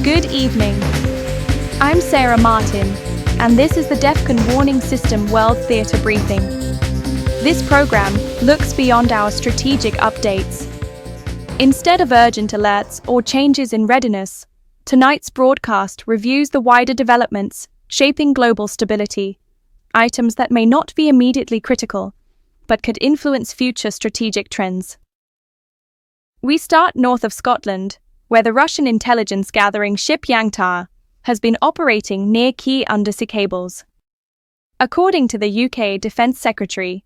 Good evening. I'm Sarah Martin, and this is the DEFCON Warning System World Theatre Briefing. This program looks beyond our strategic updates. Instead of urgent alerts or changes in readiness, tonight's broadcast reviews the wider developments shaping global stability, items that may not be immediately critical, but could influence future strategic trends. We start north of Scotland, where the Russian intelligence-gathering ship Yangtar has been operating near key undersea cables. According to the UK Defence Secretary,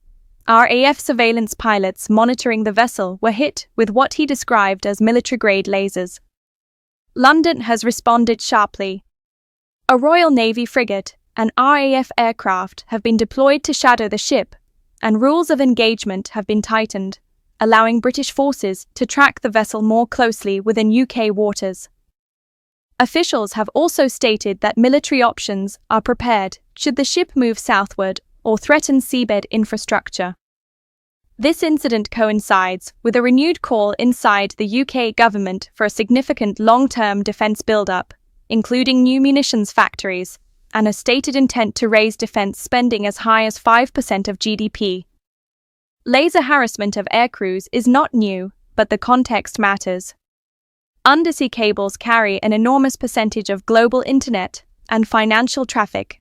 RAF surveillance pilots monitoring the vessel were hit with what he described as military-grade lasers. London has responded sharply. A Royal Navy frigate and RAF aircraft have been deployed to shadow the ship, and rules of engagement have been tightened, allowing British forces to track the vessel more closely within UK waters. Officials have also stated that military options are prepared should the ship move southward or threaten seabed infrastructure. This incident coincides with a renewed call inside the UK government for a significant long-term defence build-up, including new munitions factories, and a stated intent to raise defence spending as high as 5% of GDP. Laser harassment of aircrews is not new, but the context matters. Undersea cables carry an enormous percentage of global internet and financial traffic.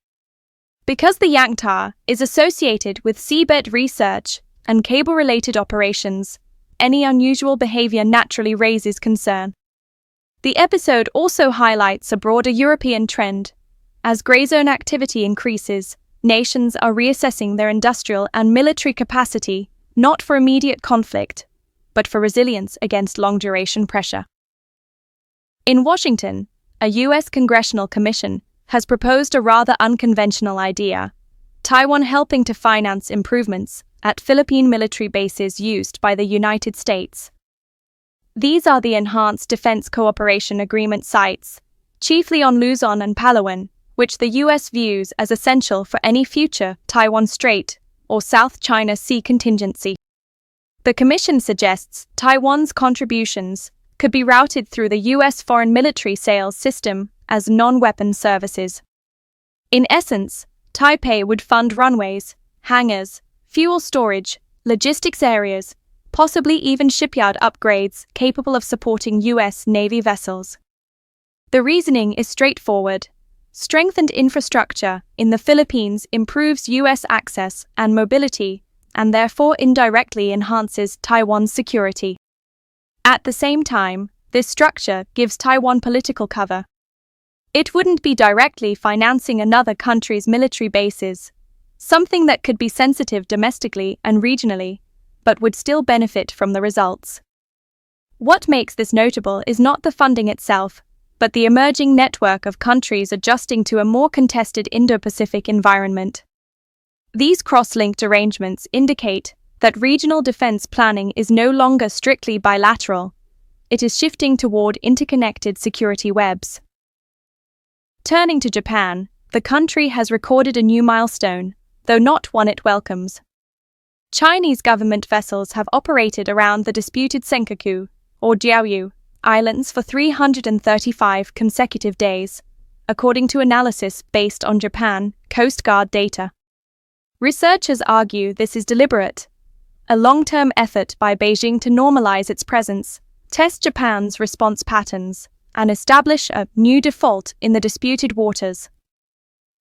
Because the Yangtar is associated with seabed research and cable-related operations, any unusual behavior naturally raises concern. The episode also highlights a broader European trend. As grey zone activity increases, nations are reassessing their industrial and military capacity, not for immediate conflict, but for resilience against long-duration pressure. In Washington, a U.S. congressional commission has proposed a rather unconventional idea: Taiwan helping to finance improvements at Philippine military bases used by the United States. These are the Enhanced Defense Cooperation Agreement sites, chiefly on Luzon and Palawan, which the U.S. views as essential for any future Taiwan Strait or South China Sea contingency. The Commission suggests Taiwan's contributions could be routed through the U.S. foreign military sales system as non-weapon services. In essence, Taipei would fund runways, hangars, fuel storage, logistics areas, possibly even shipyard upgrades capable of supporting U.S. Navy vessels. The reasoning is straightforward. Strengthened infrastructure in the Philippines improves U.S. access and mobility, and therefore indirectly enhances Taiwan's security. At the same time, this structure gives Taiwan political cover. It wouldn't be directly financing another country's military bases, something that could be sensitive domestically and regionally, but would still benefit from the results. What makes this notable is not the funding itself, but the emerging network of countries adjusting to a more contested Indo-Pacific environment. These cross-linked arrangements indicate that regional defense planning is no longer strictly bilateral. It is shifting toward interconnected security webs. Turning to Japan, the country has recorded a new milestone, though not one it welcomes. Chinese government vessels have operated around the disputed Senkaku, or Diaoyu, Islands for 335 consecutive days, according to analysis based on Japan Coast Guard data. Researchers argue this is deliberate, a long-term effort by Beijing to normalize its presence, test Japan's response patterns, and establish a new default in the disputed waters.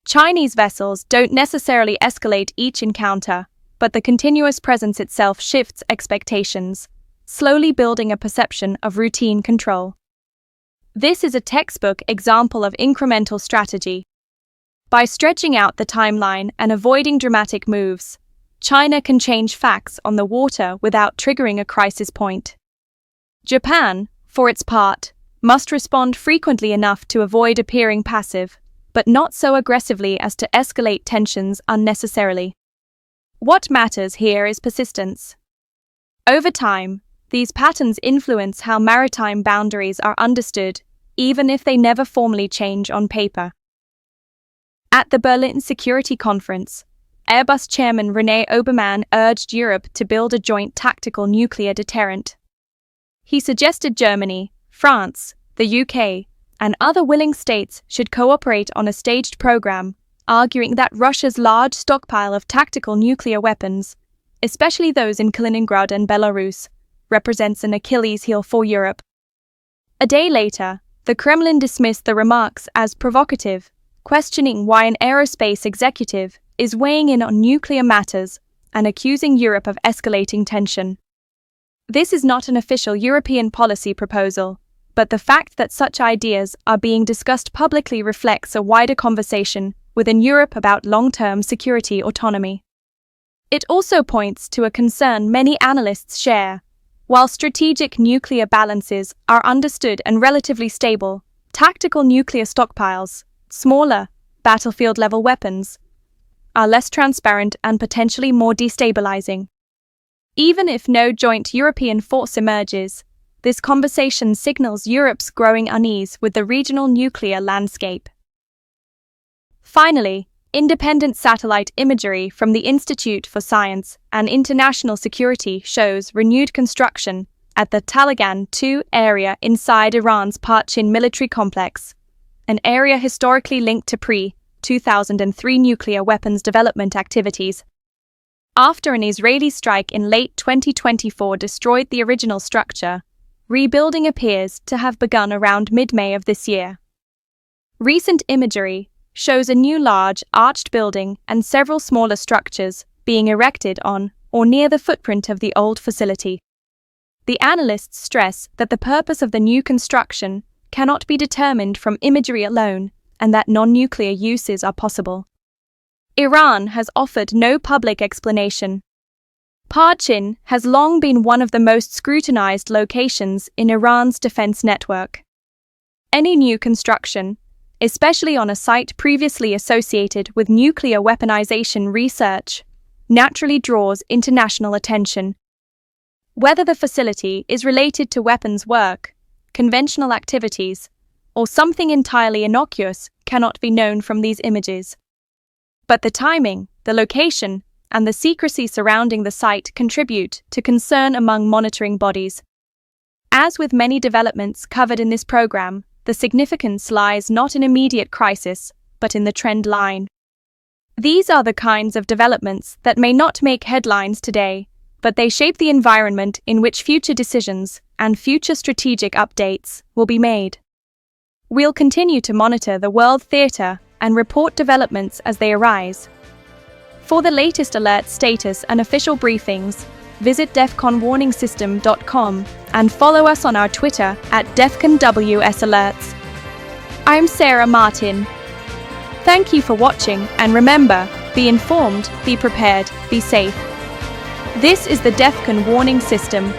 Chinese vessels don't necessarily escalate each encounter, but the continuous presence itself shifts expectations, slowly building a perception of routine control. This is a textbook example of incremental strategy. By stretching out the timeline and avoiding dramatic moves, China can change facts on the water without triggering a crisis point. Japan, for its part, must respond frequently enough to avoid appearing passive, but not so aggressively as to escalate tensions unnecessarily. What matters here is persistence. Over time, these patterns influence how maritime boundaries are understood, even if they never formally change on paper. At the Berlin Security Conference, Airbus chairman René Obermann urged Europe to build a joint tactical nuclear deterrent. He suggested Germany, France, the UK, and other willing states should cooperate on a staged program, arguing that Russia's large stockpile of tactical nuclear weapons, especially those in Kaliningrad and Belarus, represents an Achilles heel for Europe. A day later, the Kremlin dismissed the remarks as provocative, questioning why an aerospace executive is weighing in on nuclear matters and accusing Europe of escalating tension. This is not an official European policy proposal, but the fact that such ideas are being discussed publicly reflects a wider conversation within Europe about long-term security autonomy. It also points to a concern many analysts share. While strategic nuclear balances are understood and relatively stable, tactical nuclear stockpiles, smaller, battlefield-level weapons, are less transparent and potentially more destabilizing. Even if no joint European force emerges, this conversation signals Europe's growing unease with the regional nuclear landscape. Finally, independent satellite imagery from the Institute for Science and International Security shows renewed construction at the Talagan 2 area inside Iran's Parchin military complex, an area historically linked to pre-2003 nuclear weapons development activities. After an Israeli strike in late 2024 destroyed the original structure, rebuilding appears to have begun around mid-May of this year. Recent imagery shows a new large, arched building and several smaller structures being erected on or near the footprint of the old facility. The analysts stress that the purpose of the new construction cannot be determined from imagery alone and that non-nuclear uses are possible. Iran has offered no public explanation. Parchin has long been one of the most scrutinized locations in Iran's defense network. Any new construction, especially on a site previously associated with nuclear weaponization research, naturally draws international attention. Whether the facility is related to weapons work, conventional activities, or something entirely innocuous cannot be known from these images. But the timing, the location, and the secrecy surrounding the site contribute to concern among monitoring bodies. As with many developments covered in this program, the significance lies not in immediate crisis, but in the trend line. These are the kinds of developments that may not make headlines today, but they shape the environment in which future decisions and future strategic updates will be made. We'll continue to monitor the world theater and report developments as they arise. For the latest alert status and official briefings, visit DEFCONWarningsystem.com and follow us on our Twitter at DEFCONWSAlerts. I'm Sarah Martin. Thank you for watching, and remember, be informed, be prepared, be safe. This is the DEFCON Warning System.